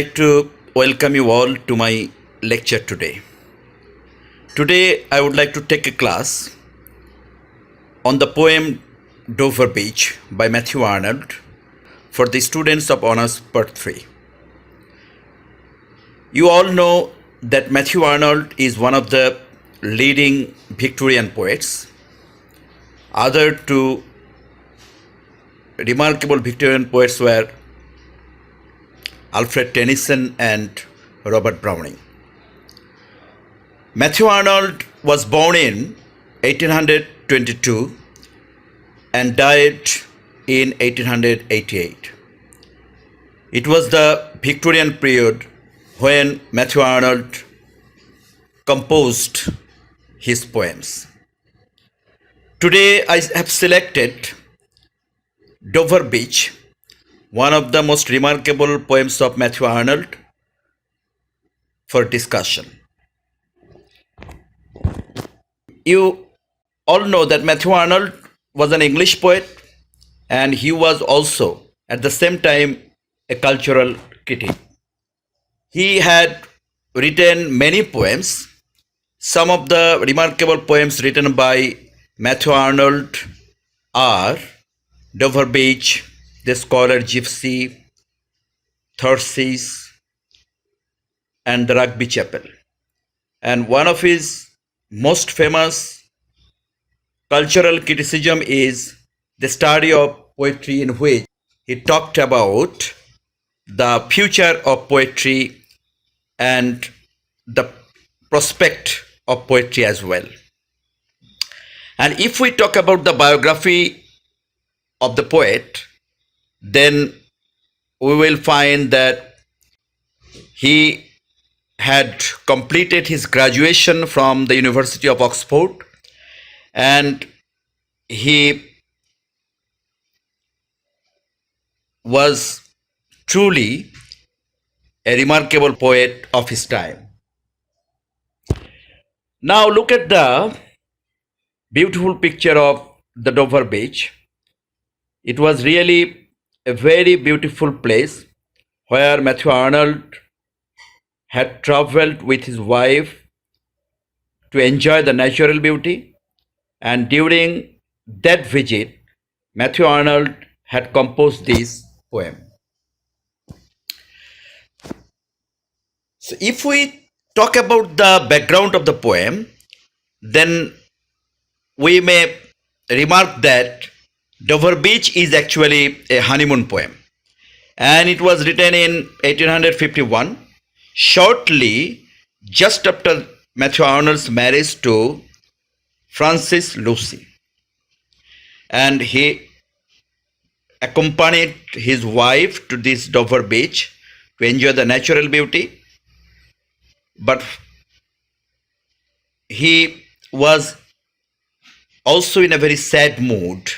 like to welcome you all to my lecture today. Today, I would like to take a class on the poem Dover Beach by Matthew Arnold for the students of Honours Part 3. You all know that Matthew Arnold is one of the leading Victorian poets. Other two remarkable Victorian poets were Alfred Tennyson and Robert Browning. Matthew Arnold was born in 1822 and died in 1888. It was the Victorian period when Matthew Arnold composed his poems. Today I have selected Dover Beach, one of the most remarkable poems of Matthew Arnold, for discussion. You all know that Matthew Arnold was an English poet and he was also at the same time a cultural critic. He had written many poems. Some of the remarkable poems written by Matthew Arnold are Dover Beach, The Scholar Gypsy, Thyrsis, and the Rugby Chapel. And one of his most famous cultural criticism is the study of poetry, in which he talked about the future of poetry and the prospect of poetry as well. And if we talk about the biography of the poet, then we will find that he had completed his graduation from the University of Oxford, and he was truly a remarkable poet of his time. Now look at the beautiful picture of the Dover Beach. It was really a very beautiful place where Matthew Arnold had traveled with his wife to enjoy the natural beauty, and during that visit, Matthew Arnold had composed this poem. So if we talk about the background of the poem, then we may remark that Dover Beach is actually a honeymoon poem, and it was written in 1851, shortly just after Matthew Arnold's marriage to Frances Lucy. And he accompanied his wife to this Dover Beach to enjoy the natural beauty, but he was also in a very sad mood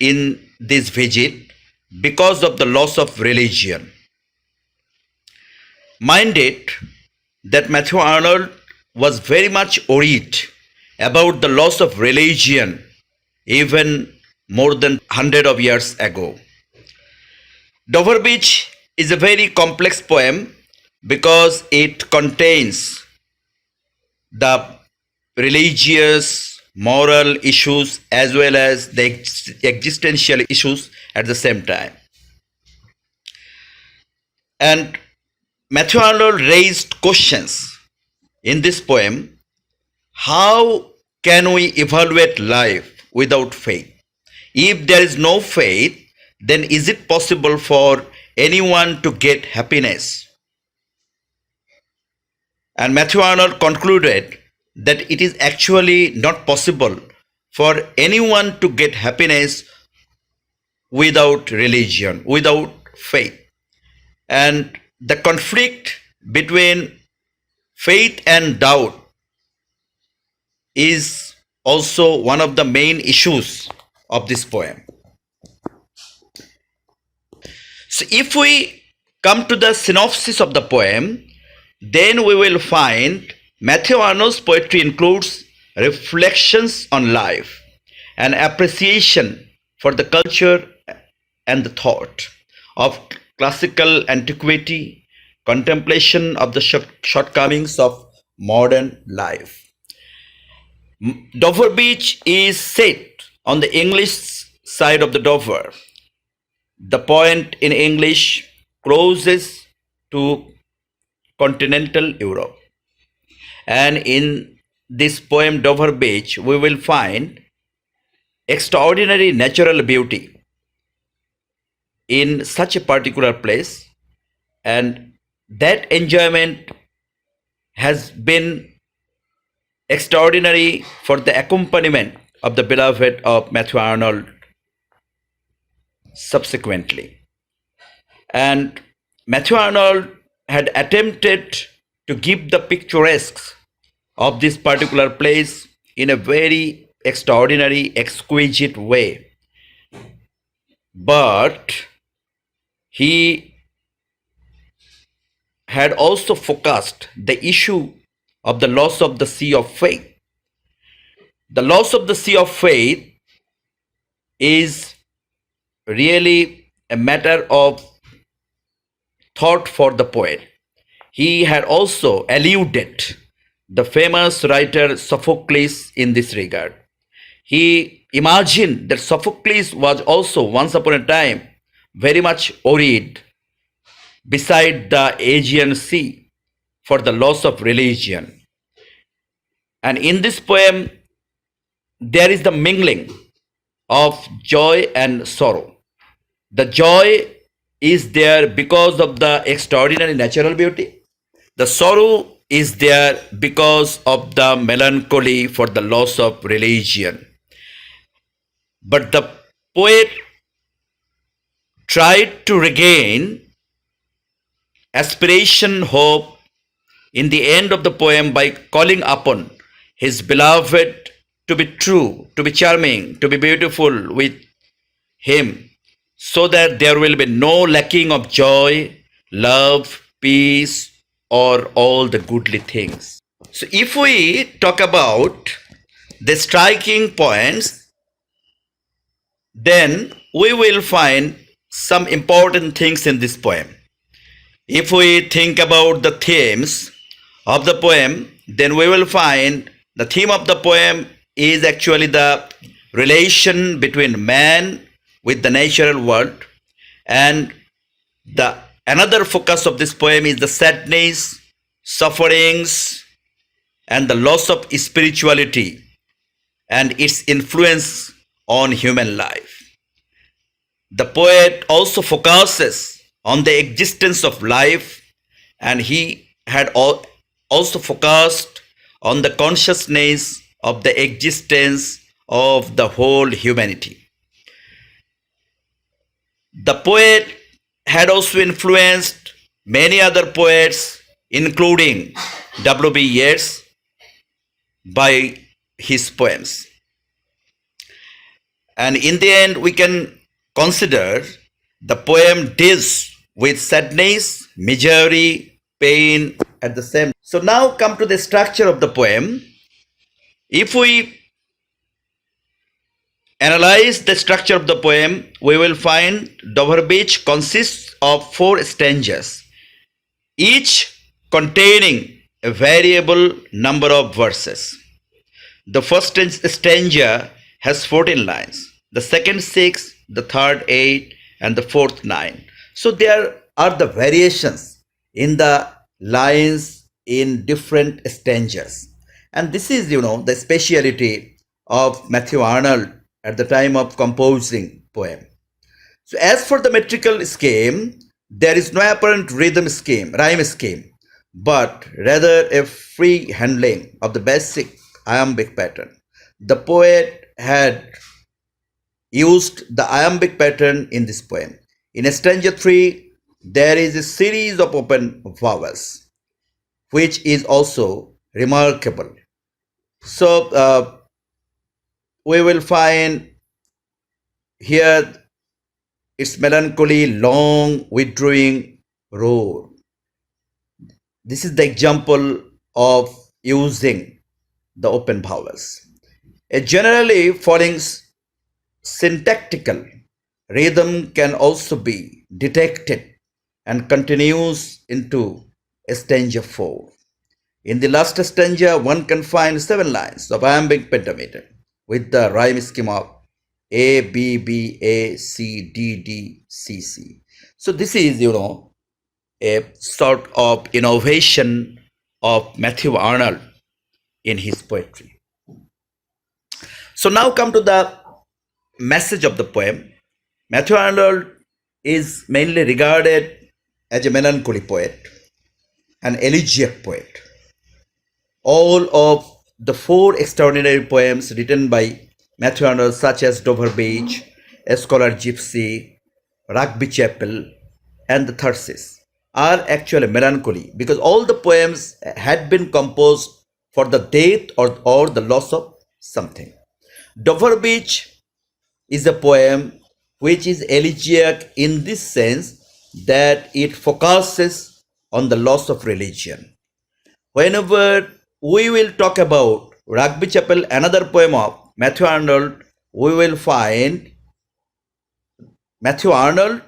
in this visit because of the loss of religion. Mind it that Matthew Arnold was very much worried about the loss of religion even more than 100 of years ago. Dover Beach is a very complex poem because it contains the religious, moral issues as well as the existential issues at the same time. And Matthew Arnold raised questions in this poem. How can we evaluate life without faith? If there is no faith, then is it possible for anyone to get happiness? And Matthew Arnold concluded that it is actually not possible for anyone to get happiness without religion, without faith. And the conflict between faith and doubt is also one of the main issues of this poem. So if we come to the synopsis of the poem, then we will find Matthew Arnold's poetry includes reflections on life and appreciation for the culture and the thought of classical antiquity, contemplation of the shortcomings of modern life. Dover Beach is set on the English side of the Dover. The point in English closest to continental Europe. And in this poem, Dover Beach, we will find extraordinary natural beauty in such a particular place, and that enjoyment has been extraordinary for the accompaniment of the beloved of Matthew Arnold subsequently. And Matthew Arnold had attempted to give the picturesque of this particular place in a very extraordinary, exquisite way. But he had also focused the issue of the loss of the sea of faith. The loss of the sea of faith is really a matter of thought for the poet. He had also alluded the famous writer Sophocles in this regard. He imagined that Sophocles was also once upon a time very much worried beside the Aegean Sea for the loss of religion. And in this poem, there is the mingling of joy and sorrow. The joy is there because of the extraordinary natural beauty. The sorrow is there because of the melancholy for the loss of religion. But the poet tried to regain aspiration, hope in the end of the poem by calling upon his beloved to be true, to be charming, to be beautiful with him, so that there will be no lacking of joy, love, peace, or all the goodly things. So if we talk about the striking points, then we will find some important things in this poem. If we think about the themes of the poem, then we will find the theme of the poem is actually the relation between man with the natural world, and the another focus of this poem is the sadness, sufferings, and the loss of spirituality and its influence on human life. The poet also focuses on the existence of life, and he had also focused on the consciousness of the existence of the whole humanity. The poet had also influenced many other poets, including W.B. Yeats, by his poems. And in the end, we can consider the poem deals with sadness, misery, pain at the same time. So now come to the structure of the poem. If we analyze the structure of the poem, we will find Dover Beach consists of 4 stanzas, each containing a variable number of verses. The first stanza has 14 lines, the second 6, the third 8, and the fourth 9. So there are the variations in the lines in different stanzas. And this is, the speciality of Matthew Arnold at the time of composing poem. So as for the metrical scheme, there is no apparent rhyme scheme, but rather a free handling of the basic iambic pattern. The poet had used the iambic pattern in this poem. In stanza 3, there is a series of open vowels, which is also remarkable. So we will find here its melancholy, long, withdrawing roar. This is the example of using the open vowels. A generally falling syntactical rhythm can also be detected and continues into stanza 4. In the last stanza, one can find 7 lines of iambic pentameter with the rhyme scheme of A, B, B, A, C, D, D, C, C. So this is, a sort of innovation of Matthew Arnold in his poetry. So now come to the message of the poem. Matthew Arnold is mainly regarded as a melancholy poet, an elegiac poet. All of the 4 extraordinary poems written by Matthew Arnold, such as Dover Beach, A Scholar Gypsy, Rugby Chapel, and the Thyrsis, are actually melancholy because all the poems had been composed for the death or the loss of something. Dover Beach is a poem which is elegiac in this sense that it focuses on the loss of religion. Whenever we will talk about Rugby Chapel, another poem of Matthew Arnold, we will find Matthew Arnold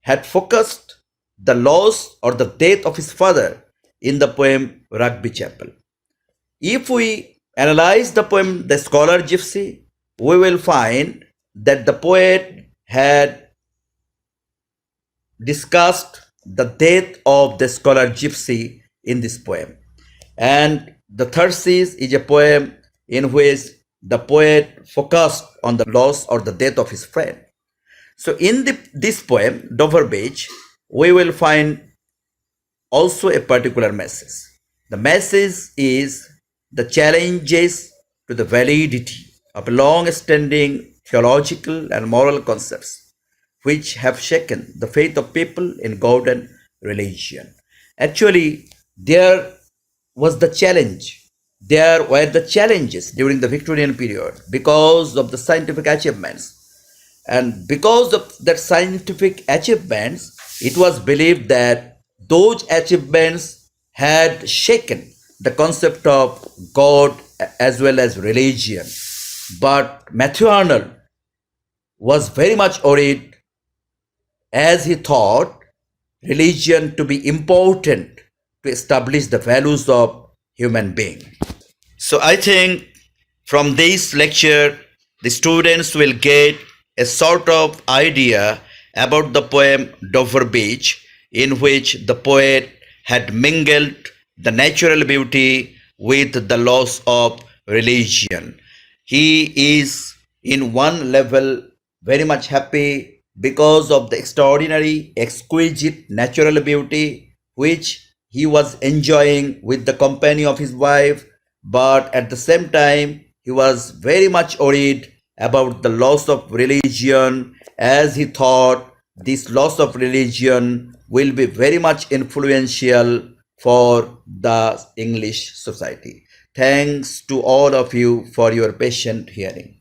had focused the loss or the death of his father in the poem Rugby Chapel. If we analyze the poem The Scholar Gypsy, we will find that the poet had discussed the death of the scholar Gypsy in this poem. And the Thyrsis is a poem in which the poet focused on the loss or the death of his friend. So in this poem, Dover Beach, we will find also a particular message. The message is the challenges to the validity of long-standing theological and moral concepts which have shaken the faith of people in God and religion. Actually, there was the challenge. There were the challenges during the Victorian period because of the scientific achievements. And because of that scientific achievements, it was believed that those achievements had shaken the concept of God as well as religion. But Matthew Arnold was very much worried as he thought religion to be important to establish the values of human being. So I think from this lecture, the students will get a sort of idea about the poem Dover Beach, in which the poet had mingled the natural beauty with the loss of religion. He is in one level very much happy because of the extraordinary, exquisite natural beauty which he was enjoying with the company of his wife, but at the same time, he was very much worried about the loss of religion, as he thought this loss of religion will be very much influential for the English society. Thanks to all of you for your patient hearing.